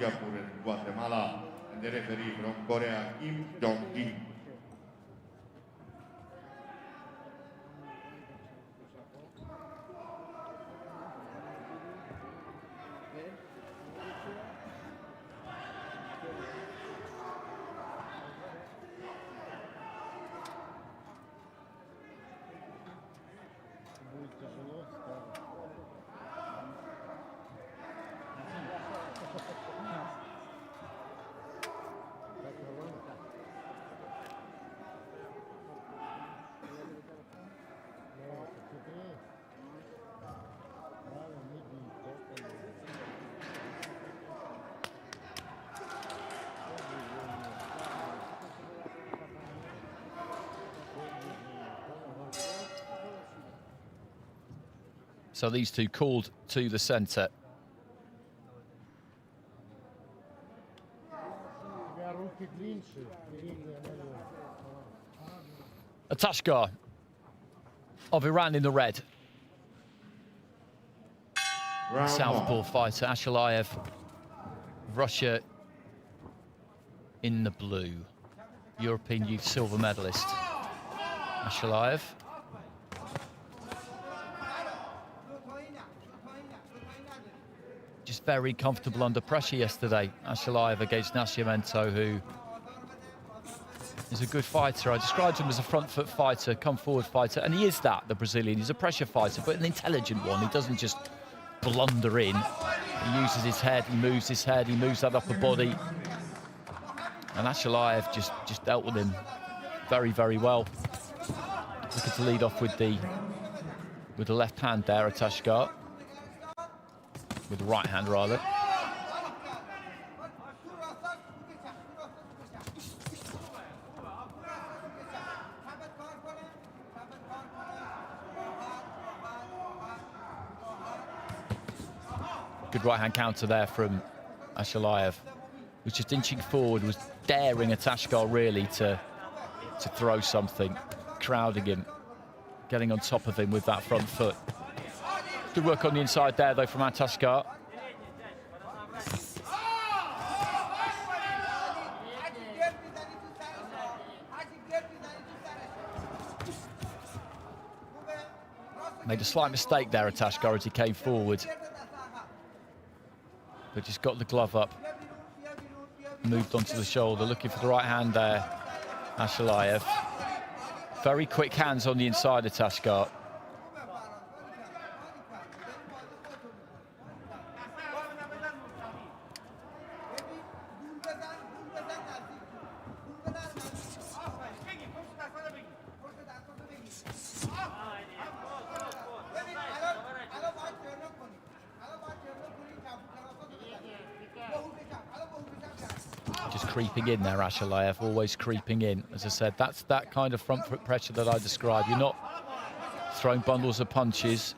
Singapore and Guatemala, and the referee from Korea, Kim Jong-in. So these two called to the centre. Atashgah of Iran in the red. Southpaw fighter ASHALAEV, Russia in the blue. European youth silver medalist ASHALAEV. Just very comfortable under pressure yesterday, ASHALAEV against Nascimento, who is a good fighter. I described him as a front foot fighter, come forward fighter, and he is that, the Brazilian. He's a pressure fighter, but an intelligent one. He doesn't just blunder in. He uses his head, he moves that upper body. And ASHALAEV just dealt with him very, very well. Looking to lead off with the left hand there, Atashgah. With the right hand, rather. Good right hand counter there from ASHALAEV. Was just inching forward, was daring Atashgah really to throw something, crowding him, getting on top of him with that front foot. Good work on the inside there, though, from Atashgah. Made a slight mistake there, Atashgah, as he came forward. But just got the glove up. Moved onto the shoulder, looking for the right hand there, ASHALAEV. Very quick hands on the inside, Atashgah. Creeping in there, ASHALAEV, always creeping in. As I said, that's that kind of front foot pressure that I described. You're not throwing bundles of punches.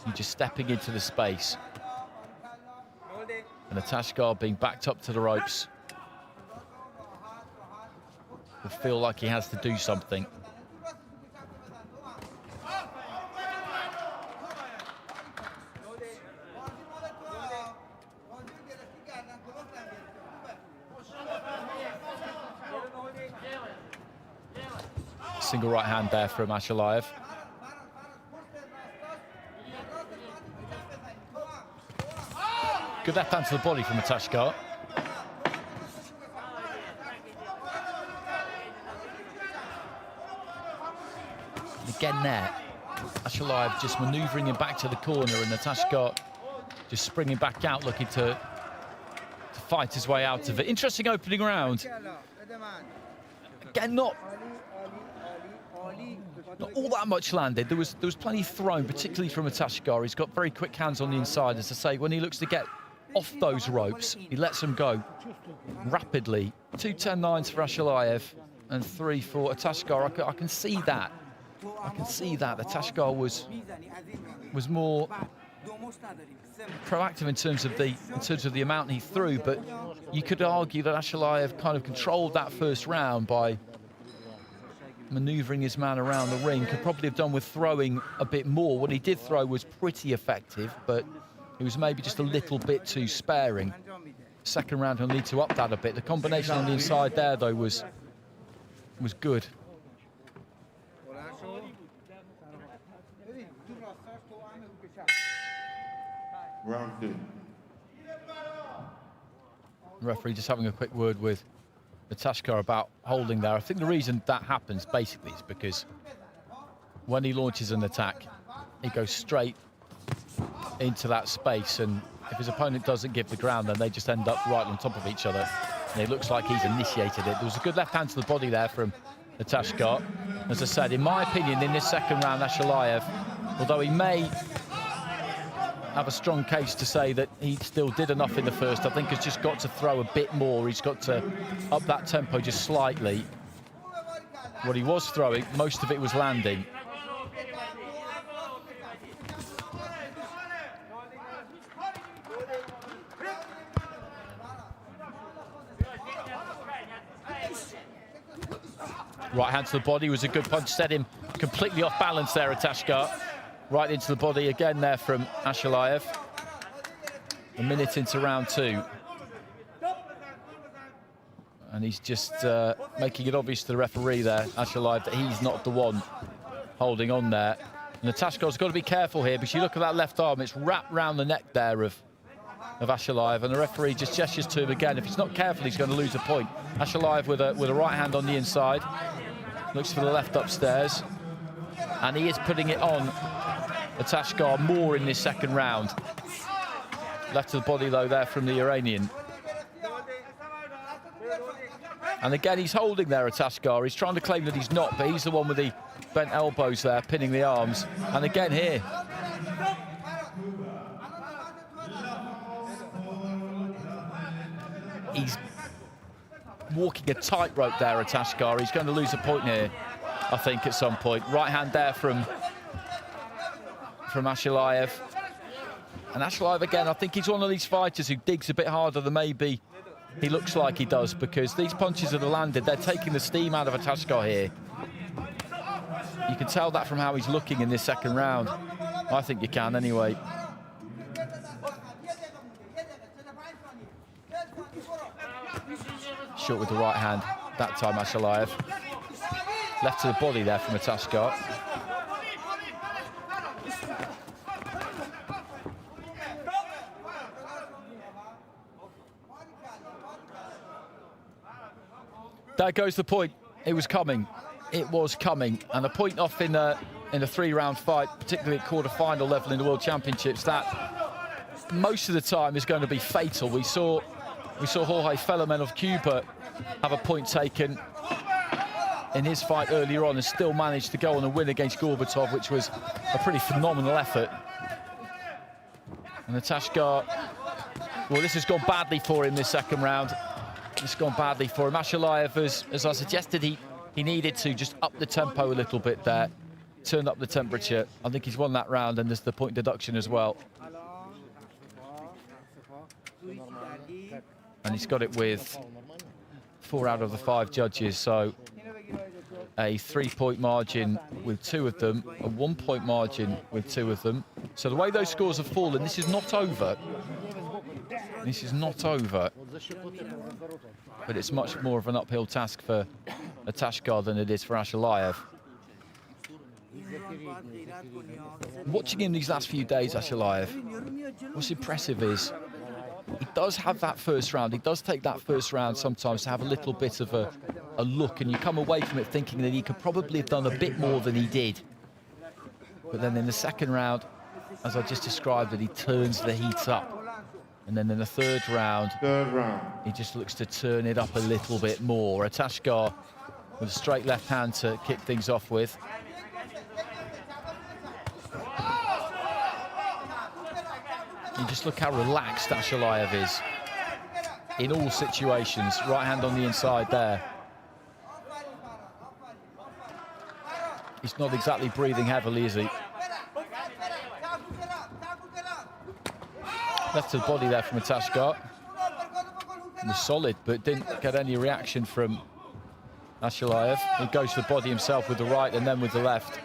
You're just stepping into the space. And Atashgah being backed up to the ropes will feel like he has to do something. Single right hand there from ASHALAEV. Good left hand to the body from Atashgah. Again there, ASHALAEV just manoeuvring him back to the corner, and Atashgah just springing back out, looking to fight his way out of it. Interesting opening round. Again, not all that much landed. There was plenty thrown, particularly from Atashgah. He's got very quick hands on the inside. As I say, when he looks to get off those ropes, he lets them go rapidly. 2 10-9s for ASHALAEV and 3 for Atashgah. I can see that. I can see that. Atashgah was more proactive in terms of the amount he threw, but you could argue that ASHALAEV kind of controlled that first round by manoeuvring his man around the ring. Could probably have done with throwing a bit more. What he did throw was pretty effective, but He was maybe just a little bit too sparing. Second round, he'll need to up that a bit. The combination on the inside there, though, was good. Round 2. The referee just having a quick word with Atashgah about holding there. I think the reason that happens basically is because when he launches an attack, he goes straight into that space, and if his opponent doesn't give the ground, then they just end up right on top of each other. And it looks like he's initiated it. There was a good left hand to the body there from Atashgah. As I said, in my opinion, in this second round, ASHALAEV, although he may have a strong case to say that he still did enough in the first, I think he's just got to throw a bit more. He's got to up that tempo just slightly. What he was throwing, most of it was landing. Right hand to the body was a good punch, set him completely off balance there, Atashgah. Right into the body again there from ASHALAEV. A minute into round 2. And he's just making it obvious to the referee there, ASHALAEV, that he's not the one holding on there. And Atashgah's got to be careful here, because you look at that left arm, it's wrapped round the neck there of ASHALAEV, and the referee just gestures to him again. If he's not careful, he's going to lose a point. ASHALAEV with a right hand on the inside. Looks for the left upstairs. And he is putting it on Atashgah more in this second round. Left to the body, though, there from the Iranian. And again, he's holding there, Atashgah. He's trying to claim that he's not, but he's the one with the bent elbows there, pinning the arms. And again here. He's walking a tightrope there, Atashgah. He's going to lose a point here, I think, at some point. Right hand there from ASHALAEV. And ASHALAEV, again, I think he's one of these fighters who digs a bit harder than maybe he looks like he does, because these punches that are landed, they're taking the steam out of Atashgah here. You can tell that from how he's looking in this second round. I think you can, anyway. Short with the right hand, that time ASHALAEV. Left to the body there from Atashgah. There goes the point. It was coming. It was coming. And a point off in a 3-round fight, particularly at quarter-final level in the World Championships, that most of the time is going to be fatal. We saw Jorge Fellerman of Cuba have a point taken in his fight earlier on and still managed to go on and win against Gorbatov, which was a pretty phenomenal effort. And Atashgah, well, this has gone badly for him this second round. It's gone badly for him. ASHALAEV, as I suggested, he needed to just up the tempo a little bit there, turn up the temperature. I think he's won that round, and there's the point deduction as well. And he's got it with 4 out of the 5 judges, so a 3-point margin with 2 of them, a 1-point margin with 2 of them. So the way those scores have fallen, this is not over. This is not over. But it's much more of an uphill task for Atashgah than it is for ASHALAEV. Watching him these last few days, ASHALAEV, what's impressive is he does have that first round. He does take that first round sometimes to have a little bit of a look, and you come away from it thinking that he could probably have done a bit more than he did. But then in the second round, as I just described it, he turns the heat up. And then in the third round, he just looks to turn it up a little bit more. Atashgah with a straight left hand to kick things off with. You just look how relaxed ASHALAEV is in all situations. Right hand on the inside there. He's not exactly breathing heavily, is he? Left to the body there from Atashgah. It was solid, but didn't get any reaction from ASHALAEV. He goes to the body himself with the right and then with the left.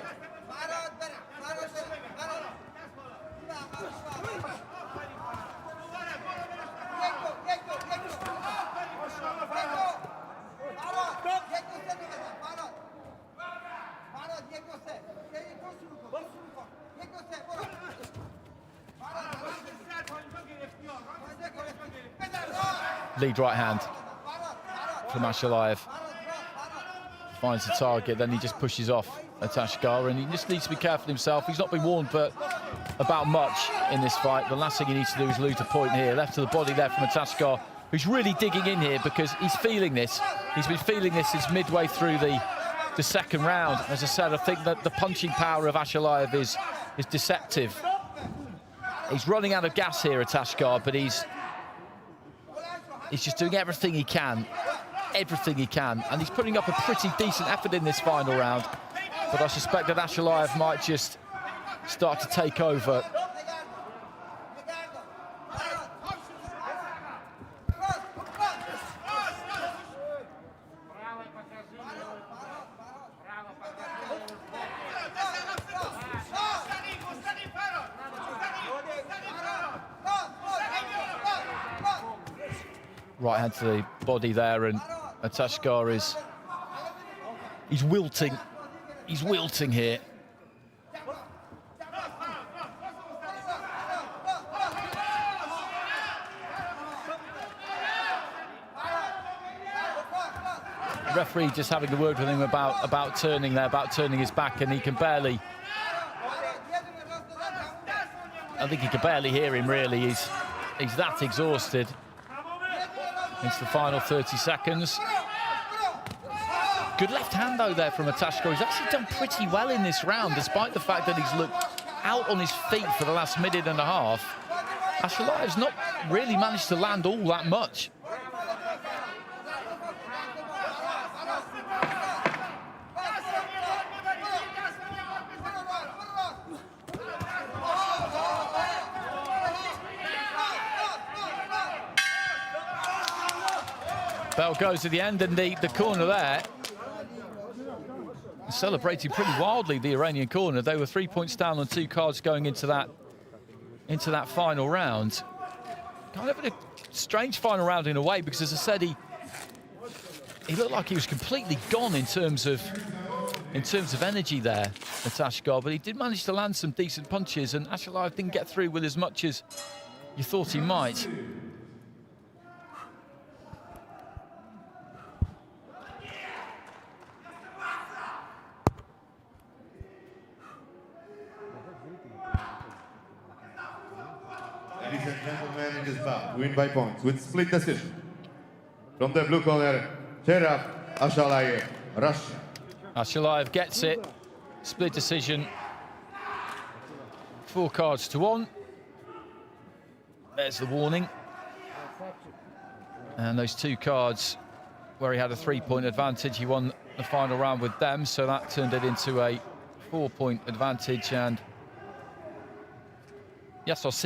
Lead right hand from ASHALAEV. Finds the target, then he just pushes off Atashgah, and he just needs to be careful himself. He's not been warned about much in this fight. The last thing he needs to do is lose a point here. Left to the body there from Atashgah, who's really digging in here because he's feeling this. He's been feeling this since midway through the second round. As I said, I think that the punching power of ASHALAEV is deceptive. He's running out of gas here, Atashgah, but he's just doing everything he can. And he's putting up a pretty decent effort in this final round. But I suspect that ASHALAEV might just start to take over. Right hand to the body there, and Atashgah he's wilting. He's wilting here. The referee just having a word with him about turning there, about turning his back, and he can barely. I think he can barely hear him. Really, he's that exhausted. Into the final 30 seconds. Good left hand, though, there from Atashgah. He's actually done pretty well in this round, despite the fact that he's looked out on his feet for the last minute and a half. ASHALAEV's not really managed to land all that much. Bell goes to the end, and the corner there celebrating pretty wildly, the Iranian corner. They were 3 points down on 2 cards going into that final round. Kind of a strange final round in a way, because as I said, he looked like he was completely gone in terms of energy there, Atashgah, but he did manage to land some decent punches, and ASHALAEV didn't get through with as much as you thought he might. Ladies and gentlemen, in this bout, win by points with split decision. From the blue corner, Cheerav, ASHALAEV, Russia. ASHALAEV gets it. Split decision. 4 cards to 1. There's the warning. And those 2 cards where he had a 3-point advantage, he won the final round with them, so that turned it into a 4-point advantage. And yes, I'll see.